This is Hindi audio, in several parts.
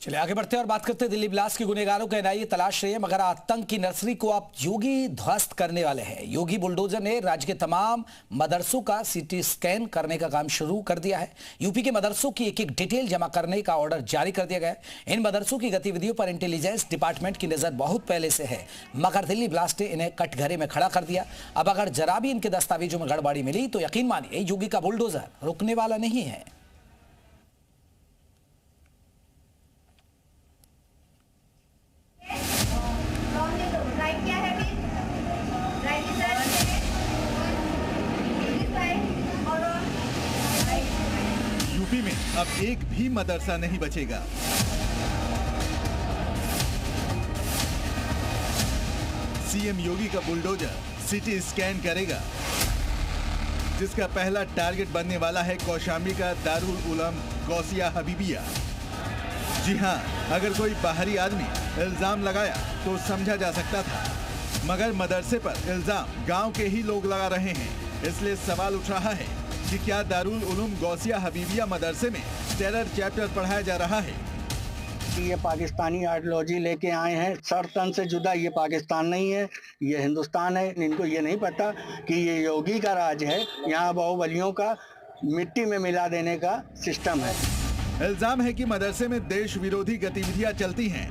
चलिए आगे बढ़ते हैं और बात करते हैं दिल्ली ब्लास्ट के गुनहगारों का एनआईए तलाश रही है, मगर आतंक की नर्सरी को अब योगी ध्वस्त करने वाले हैं। योगी बुलडोजर ने राज्य के तमाम मदरसों का सीटी स्कैन करने का काम शुरू कर दिया है। यूपी के मदरसों की एक एक डिटेल जमा करने का ऑर्डर जारी कर दिया गया है। इन मदरसों की गतिविधियों पर इंटेलिजेंस डिपार्टमेंट की नजर बहुत पहले से है, मगर दिल्ली ब्लास्ट ने इन्हें कटघरे में खड़ा कर दिया। अब अगर जरा भी इनके दस्तावेजों में गड़बड़ी मिली तो यकीन मानिए योगी का बुलडोजर रुकने वाला नहीं है। यूपी में अब एक भी मदरसा नहीं बचेगा। सीएम योगी का बुलडोजर सिटी स्कैन करेगा, जिसका पहला टारगेट बनने वाला है कौशाम्बी का दारुल उलूम गौसिया हबीबिया। जी हां, अगर कोई बाहरी आदमी इल्जाम लगाया तो समझा जा सकता था, मगर मदरसे पर इल्जाम गांव के ही लोग लगा रहे हैं। इसलिए सवाल उठ रहा है कि क्या दारुल उलूम गौसिया हबीबिया मदरसे में टेरर चैप्टर पढ़ाया जा रहा है। ये पाकिस्तानी आइडियोलॉजी लेके आए हैं, सर तन से जुदा। ये पाकिस्तान नहीं है, ये हिंदुस्तान है। इनको ये नहीं पता कि ये योगी का राज है। यहाँ बाहुबलियों का मिट्टी में मिला देने का सिस्टम है। इल्जाम है कि मदरसे में देश विरोधी गतिविधियां चलती हैं।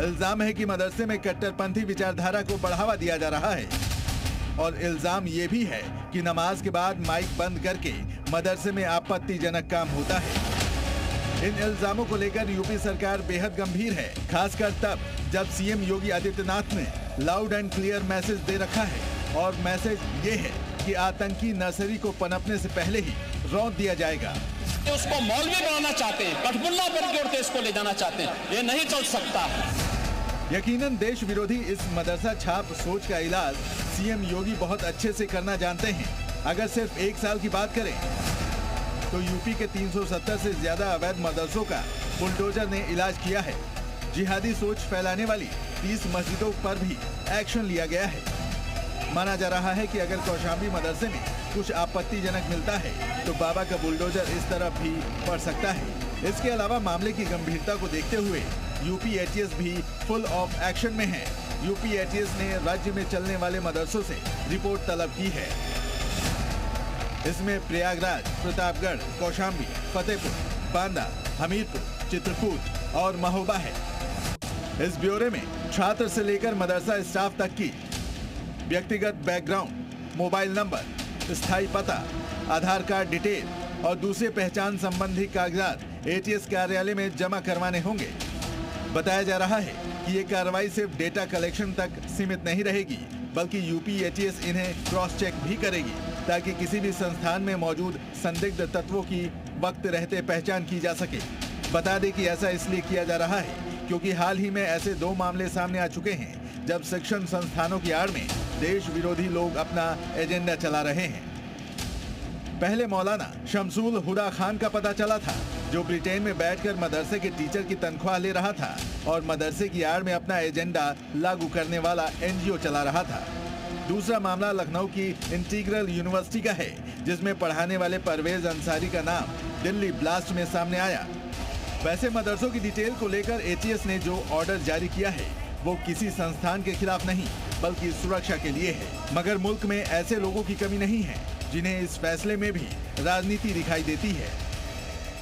इल्जाम है कि मदरसे में कट्टरपंथी विचारधारा को बढ़ावा दिया जा रहा है। और इल्जाम ये भी है कि नमाज के बाद माइक बंद करके मदरसे में आपत्तिजनक काम होता है। इन इल्जामों को लेकर यूपी सरकार बेहद गंभीर है, खासकर तब जब सीएम योगी आदित्यनाथ ने लाउड एंड क्लियर मैसेज दे रखा है। और मैसेज ये है कि आतंकी नर्सरी को पनपने से पहले ही रौंद दिया जाएगा। उसको मौलवी बनाना चाहते हैं, कठपुतला बन के देश को ले जाना चाहते हैं, ये नहीं चल सकता। यकीनन देश विरोधी इस मदरसा छाप सोच का इलाज सीएम योगी बहुत अच्छे से करना जानते हैं। अगर सिर्फ 1 साल की बात करें तो यूपी के 370 से ज्यादा अवैध मदरसों का बुलडोजर ने इलाज किया है। जिहादी सोच फैलाने वाली 30 मस्जिदों पर भी एक्शन लिया गया है। माना जा रहा है कि अगर कौशाम्बी मदरसे में कुछ आपत्तिजनक मिलता है तो बाबा का बुलडोजर इस तरफ भी पड़ सकता है। इसके अलावा मामले की गंभीरता को देखते हुए यूपी एटीएस भी फुल ऑफ एक्शन में है। यूपी एटीएस ने राज्य में चलने वाले मदरसों से रिपोर्ट तलब की है। इसमें प्रयागराज, प्रतापगढ़, कौशाम्बी, फतेहपुर, बांदा, हमीरपुर, चित्रकूट और महोबा है। इस ब्यौरे में छात्र से लेकर मदरसा स्टाफ तक की व्यक्तिगत बैकग्राउंड, मोबाइल नंबर, स्थायी पता, आधार कार्ड डिटेल और दूसरे पहचान संबंधी कागजात एटीएस कार्यालय में जमा करवाने होंगे। बताया जा रहा है कि ये कार्रवाई सिर्फ डेटा कलेक्शन तक सीमित नहीं रहेगी, बल्कि यूपी एटीएस इन्हें क्रॉस चेक भी करेगी, ताकि किसी भी संस्थान में मौजूद संदिग्ध तत्वों की वक्त रहते पहचान की जा सके। बता दें कि ऐसा इसलिए किया जा रहा है क्योंकि हाल ही में ऐसे 2 मामले सामने आ चुके हैं जब शिक्षण संस्थानों की आड़ में देश विरोधी लोग अपना एजेंडा चला रहे हैं। पहले मौलाना शमसूल हुदा खान का पता चला था, जो ब्रिटेन में बैठकर मदरसे के टीचर की तनख्वाह ले रहा था और मदरसे की आड़ में अपना एजेंडा लागू करने वाला एनजीओ चला रहा था। दूसरा मामला लखनऊ की इंटीग्रल यूनिवर्सिटी का है, जिसमें पढ़ाने वाले परवेज अंसारी का नाम दिल्ली ब्लास्ट में सामने आया। वैसे मदरसों की डिटेल को लेकर एटीएस ने जो ऑर्डर जारी किया है वो किसी संस्थान के खिलाफ नहीं, बल्कि सुरक्षा के लिए है। मगर मुल्क में ऐसे लोगों की कमी नहीं है जिन्हें इस फैसले में भी राजनीति दिखाई देती है।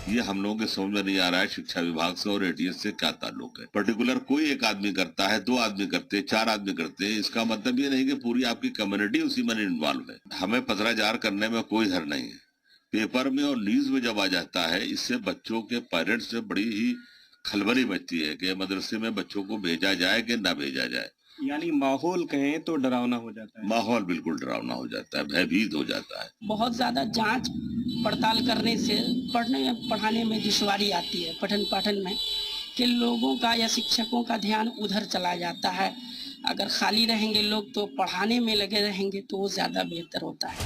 ये हम लोगों के समझ में नहीं आ रहा है शिक्षा विभाग से और एटीएस से क्या ताल्लुक है। पर्टिकुलर कोई एक आदमी करता है, 2 आदमी करते हैं, 4 आदमी करते हैं, इसका मतलब ये नहीं कि पूरी आपकी कम्युनिटी उसी में इन्वॉल्व है। हमें पथरा जार करने में कोई धर नहीं है। पेपर में और न्यूज में जब आ जाता है, इससे बच्चों के पेरेंट्स से बड़ी ही खलबली मचती है कि मदरसे में बच्चों को भेजा जाए कि ना भेजा जाए। यानी माहौल कहें तो डरावना हो जाता है। माहौल बिल्कुल डरावना हो जाता है, भयभीत हो जाता है। बहुत ज्यादा जांच पड़ताल करने से पढ़ाने में दुश्वारी आती है, पठन पाठन में, कि लोगों का या शिक्षकों का ध्यान उधर चला जाता है। अगर खाली रहेंगे लोग तो पढ़ाने में लगे रहेंगे तो वो ज्यादा बेहतर होता है।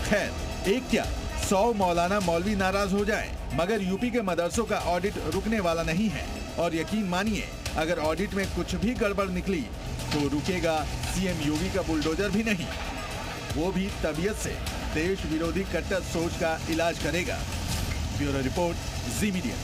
खैर, एक क्या 100 मौलाना मौलवी नाराज हो जाए, मगर यूपी के मदरसों का ऑडिट रुकने वाला नहीं है। और यकीन मानिए, अगर ऑडिट में कुछ भी गड़बड़ निकली तो रुकेगा सीएम योगी का बुलडोजर भी नहीं, वो भी तबीयत से देश विरोधी कट्टर सोच का इलाज करेगा। ब्यूरो रिपोर्ट, जी मीडिया।